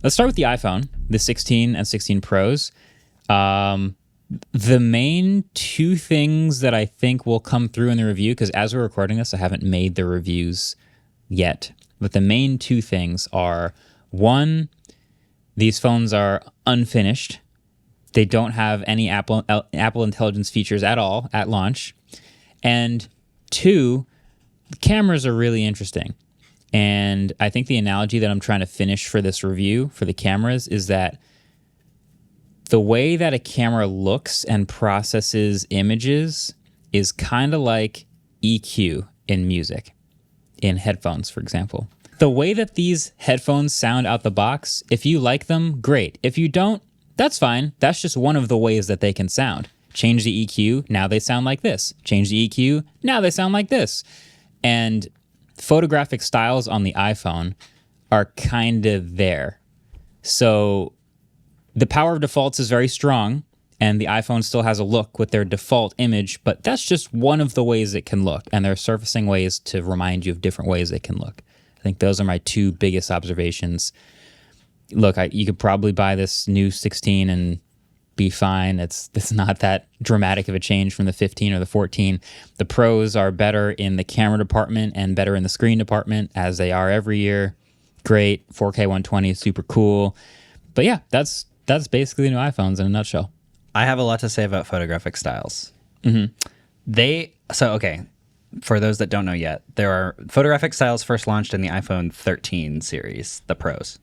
let's start with the iPhone, the 16 and 16 Pros. The main two things that I think will come through in the review, because as we're recording this, I haven't made the reviews yet, but the main two things are, one, these phones are unfinished. They don't have any Apple Intelligence features at all at launch. And two, the cameras are really interesting. And I think the analogy that I'm trying to finish for this review for the cameras is that the way that a camera looks and processes images is kind of like EQ in music, in headphones, for example. The way that these headphones sound out the box, if you like them, great. If you don't, that's fine. That's just one of the ways that they can sound. Change the EQ, now they sound like this. Change the EQ, now they sound like this. And photographic styles on the iPhone are kind of there. So the power of defaults is very strong, and the iPhone still has a look with their default image, but that's just one of the ways it can look, and there are surfacing ways to remind you of different ways it can look. I think those are my two biggest observations. Look, you could probably buy this new 16 and be fine. It's not that dramatic of a change from the 15 or the 14. The Pros are better in the camera department and better in the screen department, as they are every year. Great, 4K 120 is super cool. But yeah, that's basically the new iPhones in a nutshell. I have a lot to say about photographic styles. Mm-hmm. Okay, for those that don't know yet, there are photographic styles first launched in the iPhone 13 series, the Pros.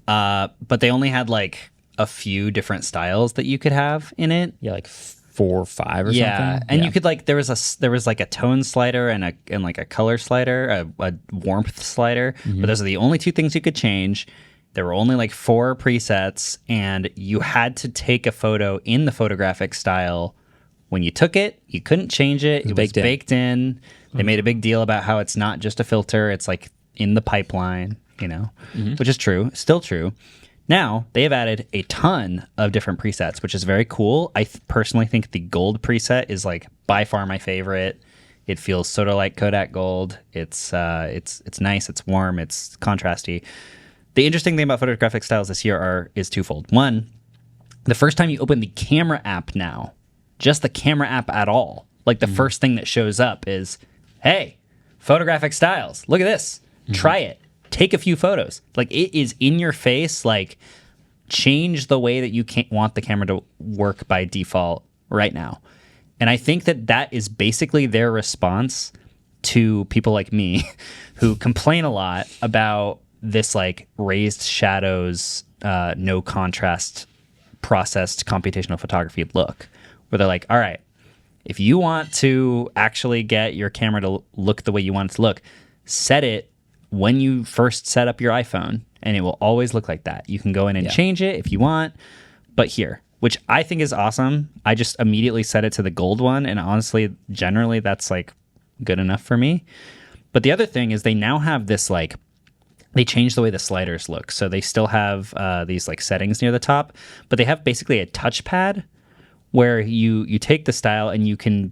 But they only had like a few different styles that you could have in it. Yeah, like 4 or 5 or something. And you could like there was like a tone slider and like a color slider, a warmth slider. Mm-hmm. But those are the only two things you could change. There were only like 4 presets, and you had to take a photo in the photographic style. When you took it, you couldn't change it. It was baked in. They made a big deal about how it's not just a filter. It's like in the pipeline, which is true, still true. Now, they have added a ton of different presets, which is very cool. I personally think the gold preset is like by far my favorite. It feels sort of like Kodak Gold. It's nice, it's warm, it's contrasty. The interesting thing about photographic styles this year is twofold. One, the first time you open the camera app now, just the camera app at all, like the first thing that shows up is, hey, photographic styles, look at this, try it, take a few photos. Like it is in your face, like change the way that you want the camera to work by default right now. And I think that is basically their response to people like me who complain a lot about this like raised shadows, no contrast processed computational photography look, where they're like, all right, if you want to actually get your camera to look the way you want it to look, set it when you first set up your iPhone, and it will always look like that. You can go in and change it if you want, but here, which I think is awesome. I just immediately set it to the gold one, and honestly, generally, that's like good enough for me. But the other thing is they now have this like, they changed the way the sliders look. So they still have these like settings near the top, but they have basically a touchpad where you take the style and you can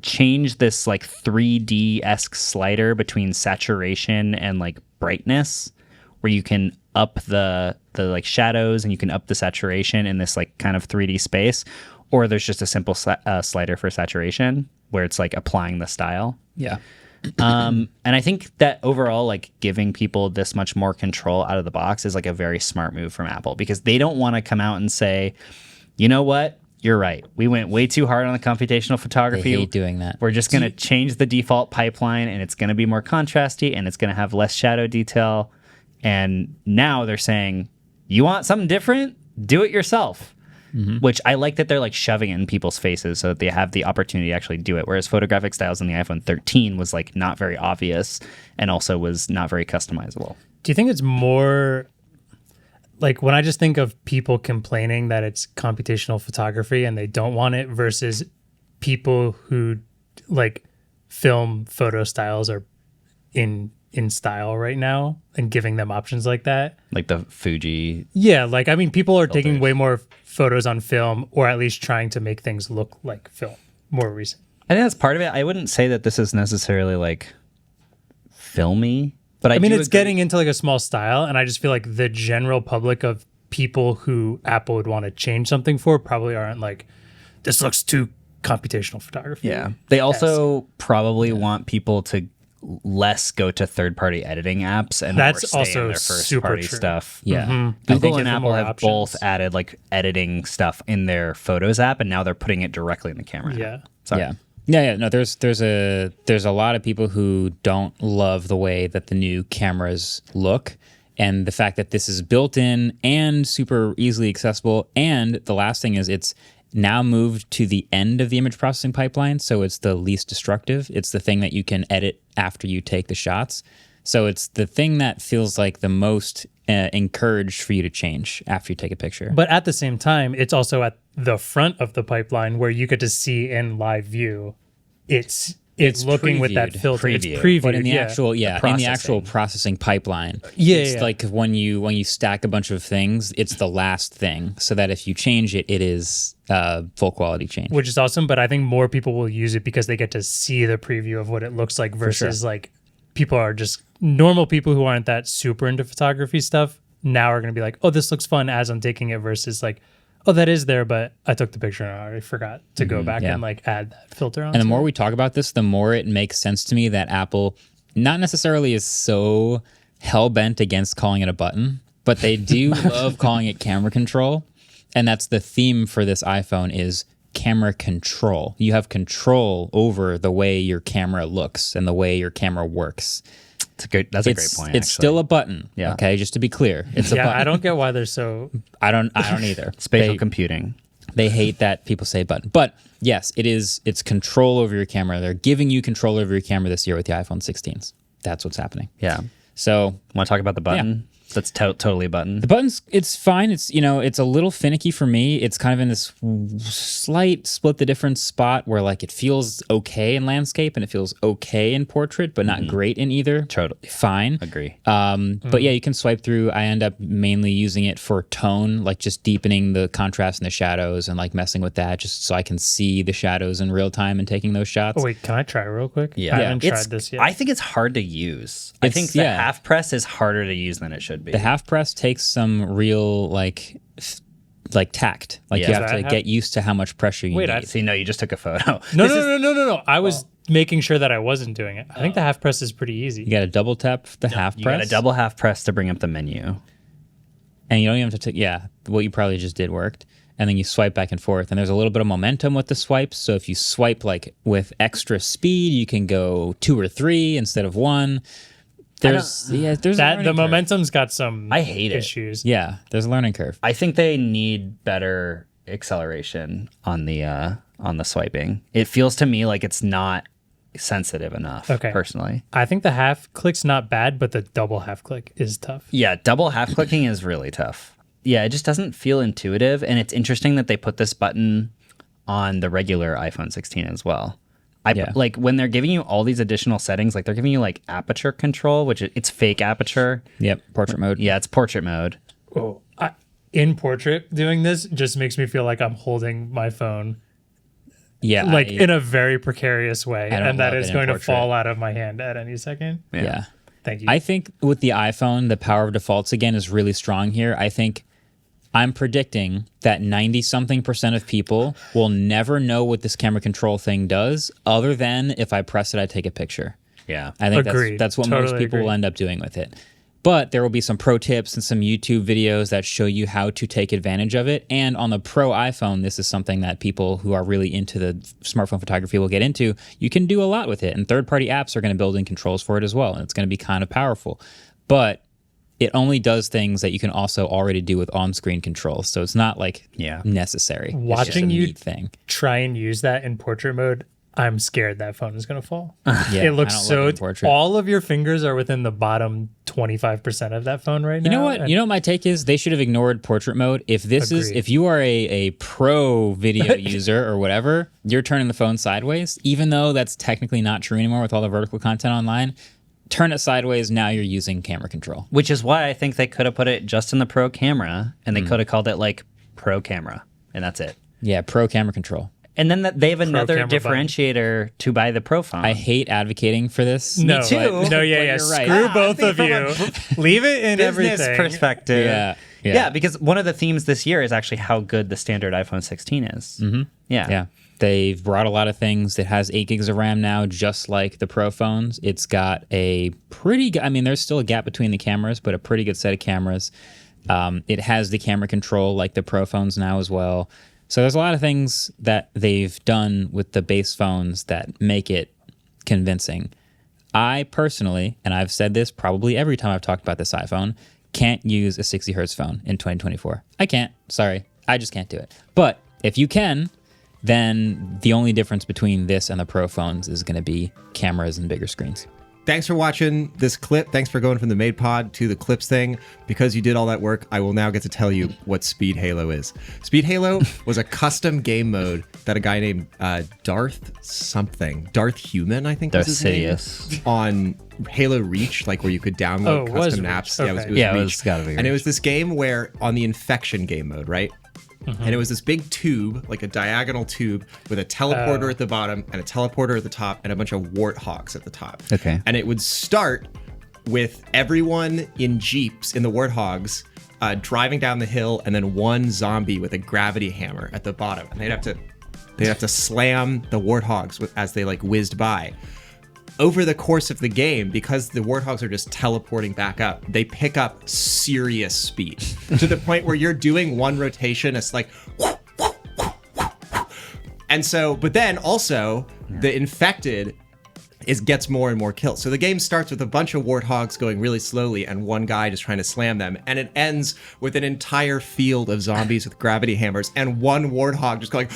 change this like 3D-esque slider between saturation and like brightness, where you can up the like shadows and you can up the saturation in this like kind of 3D space, or there's just a simple slider for saturation where it's like applying the style. Yeah. And I think that overall, like giving people this much more control out of the box is like a very smart move from Apple, because they don't want to come out and say, you know what? You're right. We went way too hard on the computational photography. They hate doing that. We're just going to change the default pipeline, and it's going to be more contrasty, and it's going to have less shadow detail. And now they're saying, you want something different? Do it yourself. Mm-hmm. Which I like that they're like shoving it in people's faces so that they have the opportunity to actually do it. Whereas photographic styles in the iPhone 13 was like not very obvious and also was not very customizable. Do you think it's more like when I just think of people complaining that it's computational photography and they don't want it versus people who like film photo styles are in style right now and giving them options like that? Like the Fuji. Yeah, like I mean people are filters. taking way more photos on film, or at least trying to make things look like film more recent. I think that's part of it. I wouldn't say that this is necessarily like filmy But I mean, it's getting into like a small style, and I just feel like the general public of people who Apple would want to change something for probably aren't like, this looks too computational photography. Yeah. They also probably want people to less go to third-party editing apps and more That's stay also in their first-party super true. stuff. Yeah. Google and Apple more have options. both added like editing stuff in their Photos app, and now they're putting it directly in the camera app. Yeah. Sorry. Yeah. No, there's a lot of people who don't love the way that the new cameras look, and the fact that this is built in and super easily accessible. And the last thing is it's now moved to the end of the image processing pipeline, so it's the least destructive. It's the thing that you can edit after you take the shots. So it's the thing that feels like the most encouraged for you to change after you take a picture. But at the same time, it's also at the front of the pipeline where you get to see in live view. It's looking with that previewed. filter. It's Preview. previewed. But in the yeah. actual, in the actual processing pipeline, it's like when you stack a bunch of things, it's the last thing, so that if you change it, it is full quality change. Which is awesome, but I think more people will use it because they get to see the preview of what it looks like versus like people are just normal people who aren't that super into photography stuff now are going to be like, oh, this looks fun as I'm taking it versus like, oh, that is there, but I took the picture and I already forgot to go back and like add that filter on. And the more we talk about this, the more it makes sense to me that Apple not necessarily is so hell-bent against calling it a button, but they do love calling it camera control. And that's the theme for this iPhone is camera control. You have control over the way your camera looks and the way your camera works. That's a great point. It's still a button. Yeah. Okay, just to be clear, it's a button. I don't get why they're so. I don't either. Spatial computing. They hate that people say button. But yes, it's control over your camera. They're giving you control over your camera this year with the iPhone 16s. That's what's happening. Yeah. So, Want to talk about the button? That's totally a button. the buttons, it's fine. It's it's a little finicky for me. It's kind of in this slight split the difference spot where like it feels okay in landscape and it feels okay in portrait, but not great in either. Totally. Fine. Agree. But yeah, you can swipe through. I end up mainly using it for tone, like just deepening the contrast and the shadows and like messing with that just so I can see the shadows in real time and taking those shots. Oh, wait, can I try real quick? Yeah. I haven't It's- tried this yet. I think it's hard to use. I think the half press is harder to use than it should be. The half press takes some real like tact. Like you have to get used to how much pressure you need. See, no, you just took a photo. No. I was making sure that I wasn't doing it. I think the half press is pretty easy. You got to double tap the half You press. got a double half press to bring up the menu. And you don't even have to what you probably just did worked. And then you swipe back and forth. And there's a little bit of momentum with the swipes. So if you swipe like with extra speed, you can go 2 or 3 instead of 1. There's that the momentum's got some I hate issues. Yeah, there's a learning curve. I think they need better acceleration on the swiping. It feels to me like it's not sensitive enough. Okay. Personally, I think the half click's not bad, but the double half click is tough. yeah, double half clicking is really tough. Yeah, it just doesn't feel intuitive, and it's interesting that they put this button on the regular iPhone 16 as well. Like when they're giving you all these additional settings, like they're giving you like aperture control, which it's fake aperture. Yep, portrait mode. Yeah, it's portrait mode. Oh, in portrait, doing this just makes me feel like I'm holding my phone. Yeah, like in a very precarious way, and that it's going to portrait. fall out of my hand at any second. Yeah. Thank you. I think with the iPhone, the power of defaults again is really strong here. I think I'm predicting that 90-something% of people will never know what this camera control thing does, other than if I press it, I take a picture. Yeah. I think that's what most people will end up doing with it. But there will be some pro tips and some YouTube videos that show you how to take advantage of it. And on the Pro iPhone, this is something that people who are really into the smartphone photography will get into. You can do a lot with it. And third-party apps are going to build in controls for it as well. And it's going to be kind of powerful. But it only does things that you can also already do with on-screen controls. So it's not like necessary. Watching you thing. Try and use that in portrait mode, I'm scared that phone is going to fall. Yeah, it looks so... portrait. All of your fingers are within the bottom 25% of that phone right now. You know what? You know what my take is? They should have ignored portrait mode. If you are a pro video user or whatever, you're turning the phone sideways, even though that's technically not true anymore with all the vertical content online. Turn it sideways, now you're using camera control. Which is why I think they could have put it just in the Pro camera, and they could have called it like Pro camera, and that's it. Yeah, pro camera control. And then they have another camera button. differentiator to buy the Pro phone. I hate advocating for this. No, too. no, yeah. you're right. Screw both of you. Leave it in Business everything. perspective. Yeah. Because one of the themes this year is actually how good the standard iPhone 16 is. Mm-hmm. Yeah. They've brought a lot of things. It has 8 gigs of RAM now, just like the Pro phones. It's got a pretty I mean, there's still a gap between the cameras, but a pretty good set of cameras. It has the camera control like the Pro phones now as well. So there's a lot of things that they've done with the base phones that make it convincing. I personally, and I've said this probably every time I've talked about this iPhone, can't use a 60 hertz phone in 2024. I can't. Sorry. I just can't do it. But if you can, then the only difference between this and the Pro phones is going to be cameras and bigger screens. Thanks for watching this clip. Thanks for going from the Made Pod to the clips thing. Because you did all that work, I will now get to tell you what Speed Halo is. Speed Halo was a custom game mode that a guy named Darth Human, I think was his name, on Halo Reach, like where you could download custom maps. Okay. It was it's gotta be Reach. And it was this game where on the Infection game mode, right? And it was this big tube, like a diagonal tube with a teleporter at the bottom and a teleporter at the top and a bunch of warthogs at the top. Okay. And it would start with everyone in Jeeps in the warthogs driving down the hill and then one zombie with a gravity hammer at the bottom. And they'd have to slam the warthogs as they like whizzed by. Over the course of the game, because the warthogs are just teleporting back up, they pick up serious speed to the point where you're doing one rotation. It's like, and so, but then also the infected gets more and more kills. So the game starts with a bunch of warthogs going really slowly and one guy just trying to slam them. And it ends with an entire field of zombies with gravity hammers and one warthog just going,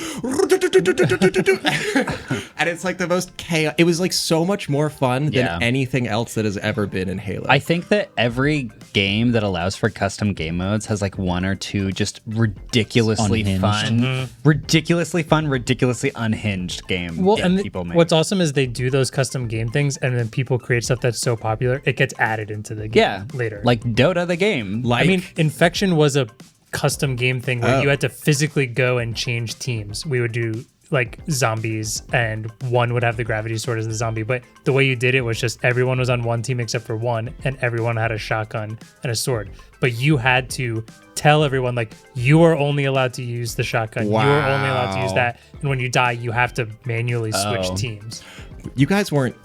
and it's like the most chaos. It was like so much more fun than anything else that has ever been in Halo. I think that every game that allows for custom game modes has like one or two just ridiculously fun, ridiculously unhinged game people make. What's awesome is they do those custom game things, and then people create stuff that's so popular, it gets added into the game later. Like Dota the game. I mean, Infection was a custom game thing where you had to physically go and change teams. We would do like zombies and one would have the gravity sword as the zombie, but the way you did it was just everyone was on one team except for one, and everyone had a shotgun and a sword, but you had to tell everyone like you are only allowed to use the shotgun. You are only allowed to use that, and when you die you have to manually switch teams. You guys weren't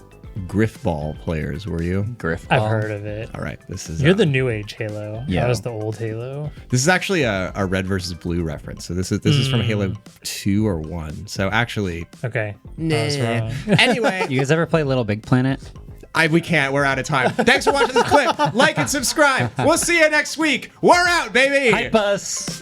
Griffball players, were you? Griffball. I've heard of it. All right, this is You're the new age Halo. Yeah. I was the old Halo. This is actually a red versus blue reference. So this is from Halo 2 or 1. So actually, Okay. I was wrong. anyway, You guys ever play Little Big Planet? we can't. We're out of time. Thanks for watching this clip. Like and subscribe. We'll see you next week. We're out, baby. Hype us.